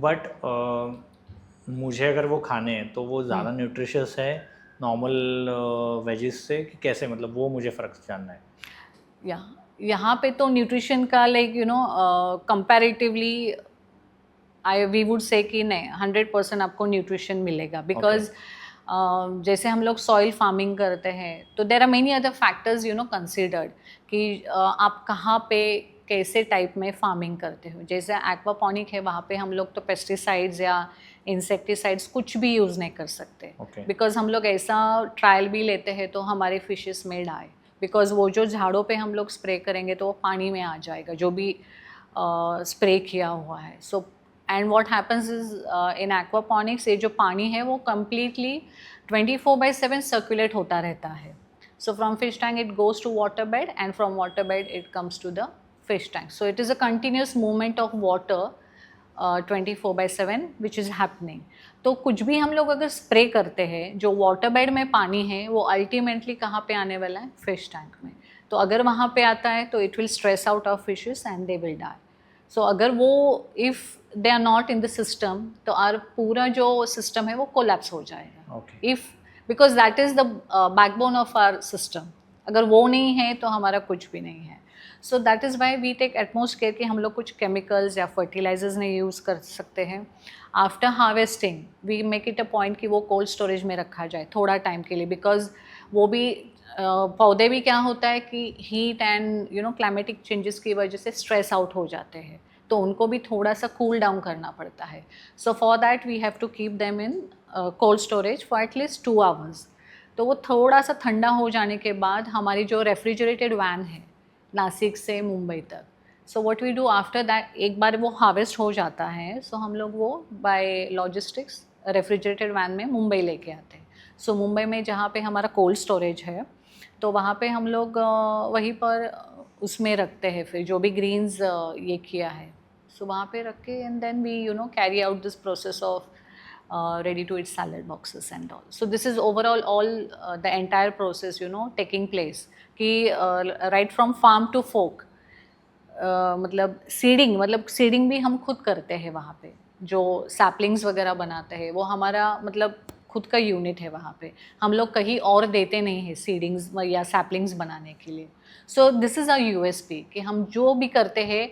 But मुझे अगर वो खाने हैं तो वो ज़्यादा न्यूट्रिशियस है नॉर्मल वेजिस से कि कैसे, मतलब वो मुझे फ़र्क जानना है। यहाँ पे तो न्यूट्रिशन का like comparatively we would say कि नहीं 100% आपको न्यूट्रिशन मिलेगा बिकॉज जैसे हम लोग सॉइल फार्मिंग करते हैं तो there are many other factors considered कि आप कहाँ पे कैसे टाइप में फार्मिंग करते हो। जैसे एक्वापॉनिक है वहाँ पे हम लोग तो पेस्टिसाइड्स या इंसेक्टिसाइड्स कुछ भी यूज़ नहीं कर सकते बिकॉज हम लोग ऐसा ट्रायल भी लेते हैं तो हमारे फिशेस में डाई बिकॉज वो जो झाड़ों पे हम लोग स्प्रे करेंगे तो वो पानी में आ जाएगा जो भी स्प्रे किया हुआ है। So and what happens is in aquaponics ये जो पानी है वो कम्प्लीटली 24/7 सर्कुलेट होता रहता है। So from fish tank it goes to water bed and from water bed it comes to the fish tank. So it is a continuous movement of water 24/7 which is happening. तो कुछ भी हम लोग अगर spray करते हैं जो water bed में पानी है वो अल्टीमेटली कहाँ पे आने वाला है, फिश टैंक में। तो अगर वहाँ पे आता है तो it will stress out our fishes and they will die. So अगर वो if they are not in the system तो आर पूरा जो सिस्टम है वो कोलैप्स हो जाएगा। If because that is the backbone of our system, अगर वो नहीं है तो हमारा कुछ भी नहीं है। So that is why we take utmost care कि हम लोग कुछ केमिकल्स या फर्टिलाइजर्स नहीं यूज़ कर सकते हैं। After harvesting we make it a point कि वो कोल्ड स्टोरेज में रखा जाए थोड़ा टाइम के लिए बिकॉज वो भी पौधे भी क्या होता है कि हीट एंड क्लाइमेटिक चेंजेस की वजह से स्ट्रेस आउट हो जाते हैं तो उनको भी थोड़ा सा कूल डाउन करना पड़ता है। So for that we have to keep them in cold storage for at least 2 hours. तो वो थोड़ा सा ठंडा हो जाने के बाद हमारी जो रेफ्रिजरेटेड वैन है नासिक से मुंबई तक, so what we do after that, एक बार वो हार्वेस्ट हो जाता है सो हम लोग वो बाय लॉजिस्टिक्स रेफ्रिजरेटेड वैन में मुंबई लेके आते हैं। सो मुंबई में जहाँ पे हमारा कोल्ड स्टोरेज है तो वहाँ पे हम लोग वहीं पर उसमें रखते हैं फिर जो भी ग्रीन्स ये किया है सो वहाँ पे रख के and then we carry out this process of ready to eat salad boxes and all. So this is overall all the entire process taking place कि right from farm to fork मतलब seeding भी हम खुद करते हैं वहाँ पे। जो सैपलिंग्स वगैरह बनाते हैं वो हमारा मतलब खुद का यूनिट है वहाँ पे, हम लोग कहीं और देते नहीं हैं सीडिंग्स या सैपलिंग्स बनाने के लिए। So this is our USP कि हम जो भी करते हैं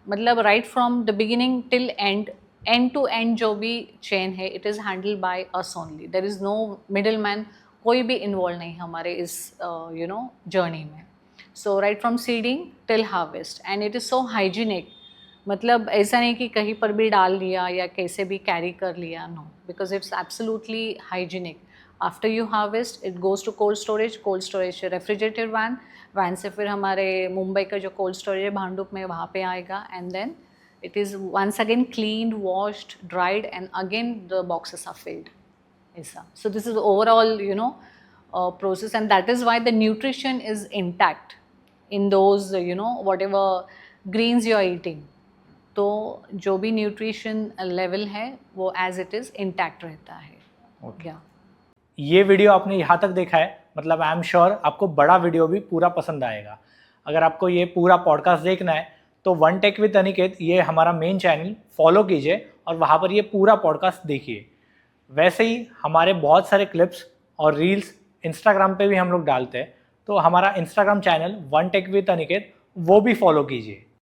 मतलब right from the beginning till end to end जो भी चेन है it is handle by us only, there is no middle man, कोई भी इन्वॉल्व नहीं हमारे इस जर्नी में। So right from seeding till harvest and it is so hygienic, मतलब ऐसा नहीं कि कहीं पर भी डाल लिया या कैसे भी कैरी कर लिया, no, because it's absolutely hygienic. After you harvest it goes to cold storage refrigerated van से फिर हमारे मुंबई का जो कोल्ड स्टोरेज है भांडुप में वहाँ पे आएगा and then it is once again cleaned, washed, dried, and again the boxes are filled. So this is overall process, and that is why the nutrition is intact in those whatever greens you are eating. तो जो भी nutrition level है वो as it is intact रहता है। क्या ये video आपने यहाँ तक देखा है मतलब आई एम श्योर आपको बड़ा वीडियो भी पूरा पसंद आएगा। अगर आपको ये पूरा पॉडकास्ट देखना है तो वन टेक विद अनिकेत ये हमारा मेन चैनल फॉलो कीजिए और वहाँ पर ये पूरा पॉडकास्ट देखिए। वैसे ही हमारे बहुत सारे क्लिप्स और रील्स इंस्टाग्राम पे भी हम लोग डालते हैं, तो हमारा Instagram channel one tech with Aniket वो भी फॉलो कीजिए।